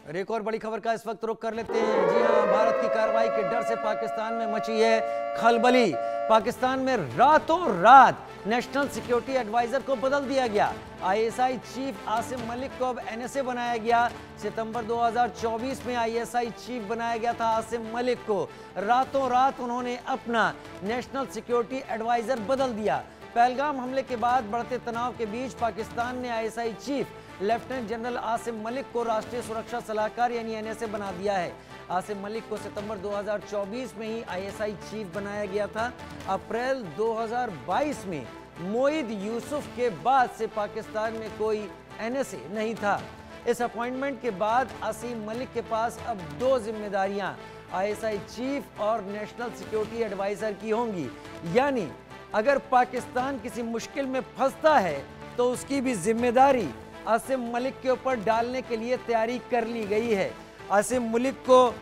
और एक और बड़ी खबर का इस वक्त रुख कर लेते हैं। जी हां, भारत की कार्रवाई के डर से पाकिस्तान में मची है खलबली। पाकिस्तान में रातों रात नेशनल सिक्योरिटी एडवाइजर को बदल दिया गया। आईएसआई चीफ आसिम मलिक को अब एनएसए बनाया गया। सितंबर 2024 में आईएसआई चीफ बनाया गया था आसिम मलिक को। रातों रात उन्होंने अपना नेशनल सिक्योरिटी एडवाइजर बदल दिया। पहलगाम हमले के बाद बढ़ते तनाव के बीच पाकिस्तान ने ISI chief lieutenant general Asim Malik को राष्ट्रीय सुरक्षा सलाहकार यानी एनएसए बना दिया है। आसिम मलिक को सितंबर 2024 में ही आईएसआई चीफ बनाया गया था। अप्रैल 2022 में मोईद यूसुफ के बाद से पाकिस्तान में कोई एनएसए नहीं था। इस अपॉइंटमेंट के बाद आसिम मलिक के पास अब दो जिम्मेदारियां आईएसआई चीफ और नेशनल सिक्योरिटी एडवाइजर की होंगी। यानी अगर पाकिस्तान किसी मुश्किल में फंसता है तो उसकी भी जिम्मेदारी आसिम मलिक के ऊपर डालने के लिए तैयारी कर ली गई है। आसिम मलिक को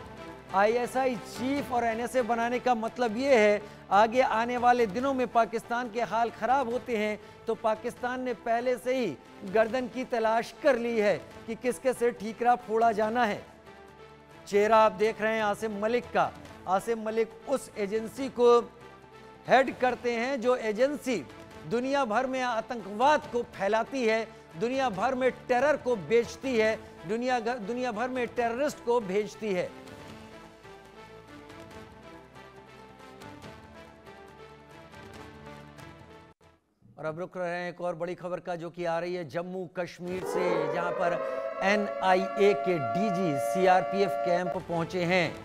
आईएसआई चीफ और एनएसए बनाने का मतलब ये है आगे आने वाले दिनों में पाकिस्तान के हाल खराब होते हैं तो पाकिस्तान ने पहले से ही गर्दन की तलाश कर ली है कि किसके से ठीकरा फोड़ा जाना है। चेहरा आप देख रहे हैं आसिम मलिक का। आसिम मलिक उस एजेंसी को हेड करते हैं जो एजेंसी दुनिया भर में आतंकवाद को फैलाती है, दुनिया भर में टेरर को बेचती है, दुनिया भर में टेररिस्ट को भेजती है। और अब रुक रहे हैं एक और बड़ी खबर का जो कि आ रही है जम्मू कश्मीर से, जहां पर एनआईए के डीजी सीआरपीएफ कैंप पहुंचे हैं।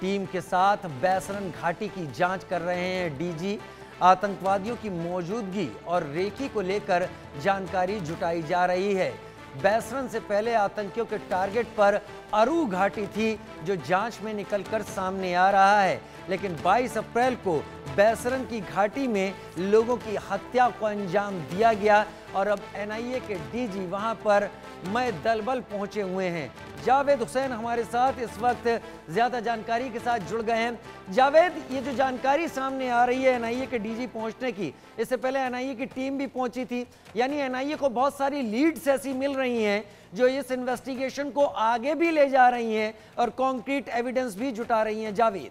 टीम के साथ बैसरन घाटी की जांच कर रहे हैं डीजी। आतंकवादियों की मौजूदगी और रेकी को लेकर जानकारी जुटाई जा रही है। बैसरन से पहले आतंकियों के टारगेट पर अरू घाटी थी जो जांच में निकलकर सामने आ रहा है, लेकिन 22 अप्रैल को बैसरन की घाटी में लोगों की हत्या को अंजाम दिया गया और अब एनआईए के डीजी वहां पर मय दलबल पहुंचे हुए हैं। जावेद हुसैन हमारे साथ इस वक्त ज्यादा जानकारी के साथ जुड़ गए हैं। जावेद, ये जो जानकारी सामने आ रही है एनआईए के डीजी पहुंचने की, इससे पहले एनआईए की टीम भी पहुंची थी, यानी एनआईए को बहुत सारी लीड्स ऐसी मिल रही हैं जो इस इन्वेस्टिगेशन को आगे भी ले जा रही हैं और कॉन्क्रीट एविडेंस भी जुटा रही हैं। जावेद।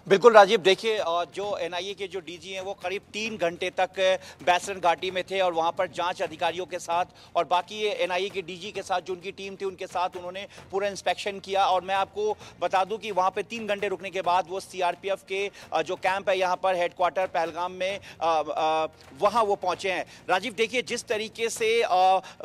बिल्कुल राजीव, देखिए जो एनआईए के जो डीजी हैं वो करीब 3 घंटे तक बैसरन घाटी में थे और वहां पर जांच अधिकारियों के साथ और बाकी एनआईए के डीजी के साथ जो उनकी टीम थी उनके साथ उन्होंने पूरा इंस्पेक्शन किया। और मैं आपको बता दूं कि वहां पे 3 घंटे रुकने के बाद वो सीआरपीएफ के जो कैंप है यहाँ पर हेडक्वार्टर पहलगाम में वहाँ वो पहुंचे हैं। राजीव, देखिए जिस तरीके से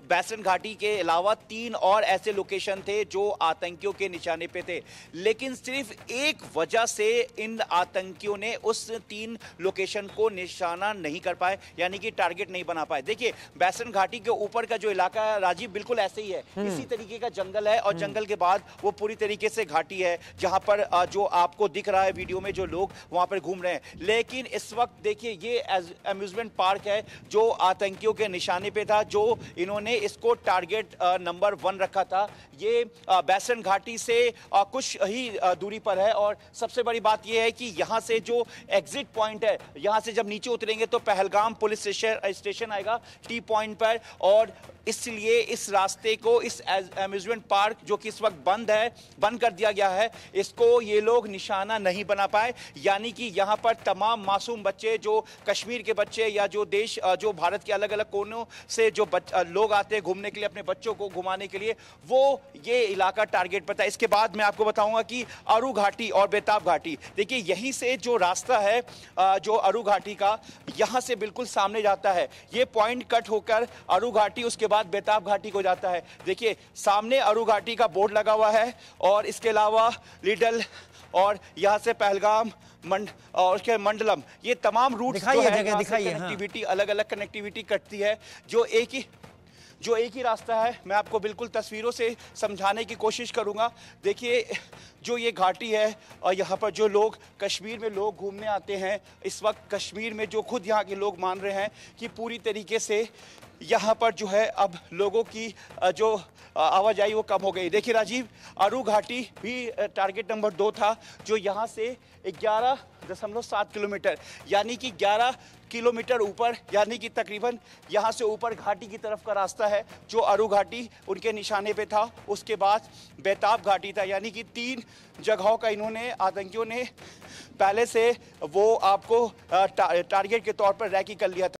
बैसरन घाटी के अलावा 3 और ऐसे लोकेशन थे जो आतंकियों के निशाने पे थे, लेकिन सिर्फ एक वजह से इन आतंकियों ने उस 3 लोकेशन को निशाना नहीं कर पाए, यानी कि टारगेट नहीं बना पाए। देखिए बैसरन घाटी के ऊपर का जो इलाका है राजीव बिल्कुल ऐसे ही है, इसी तरीके का जंगल है और जंगल के बाद वो पूरी तरीके से घाटी है जहां पर जो आपको दिख रहा है वीडियो में जो लोग वहां पर घूम रहे हैं। लेकिन इस वक्त देखिए ये अम्यूजमेंट पार्क है जो आतंकियों के निशाने पे था, जो इन्होंने इसको टारगेट नंबर 1 रखा था। ये बैसरन घाटी से कुछ ही दूरी पर है और सबसे बड़ी बात यह है कि यहां से जो एग्जिट पॉइंट है, यहां से जब नीचे उतरेंगे तो पहलगाम पुलिस स्टेशन आएगा टी पॉइंट पर, और इसलिए इस रास्ते को, इस अम्यूजमेंट पार्क जो कि इस वक्त बंद कर दिया गया है, इसको ये लोग निशाना नहीं बना पाए। यानी कि यहां पर तमाम मासूम बच्चे, जो कश्मीर के बच्चे या जो भारत के अलग अलग कोनों से जो लोग आते हैं घूमने के लिए, अपने बच्चों को घुमाने के लिए, वो ये इलाका टारगेट पर था। इसके बाद मैं आपको बताऊंगा कि अरू घाटी और बेताब घाटी, देखिए यहीं से जो रास्ता है जो अरू घाटी का, यहां से बिल्कुल सामने जाता है। ये पॉइंट कट होकर अरू घाटी, उसके बाद बेताब घाटी को जाता है। देखिए सामने अरू घाटी का बोर्ड लगा हुआ है और इसके अलावा लिडल और यहां से पहलगाम और उसके मंडलम, ये तमाम रूट कनेक्टिविटी, अलग अलग कनेक्टिविटी कटती है, जो एक ही रास्ता है। मैं आपको बिल्कुल तस्वीरों से समझाने की कोशिश करूंगा। देखिए जो ये घाटी है और यहाँ पर जो लोग कश्मीर में लोग घूमने आते हैं, इस वक्त कश्मीर में जो खुद यहाँ के लोग मान रहे हैं कि पूरी तरीके से यहाँ पर जो है अब लोगों की जो आवाजाही वो कम हो गई। देखिए राजीव, अरू घाटी भी टारगेट नंबर 2 था, जो यहाँ से 11.7 किलोमीटर यानी कि 11 किलोमीटर ऊपर, यानी कि तकरीबन यहाँ से ऊपर घाटी की तरफ का रास्ता है जो अरू घाटी उनके निशाने पे था। उसके बाद बेताब घाटी था, यानी कि 3 जगहों का इन्होंने, आतंकियों ने पहले से वो आपको टारगेट के तौर पर रैकी कर लिया था।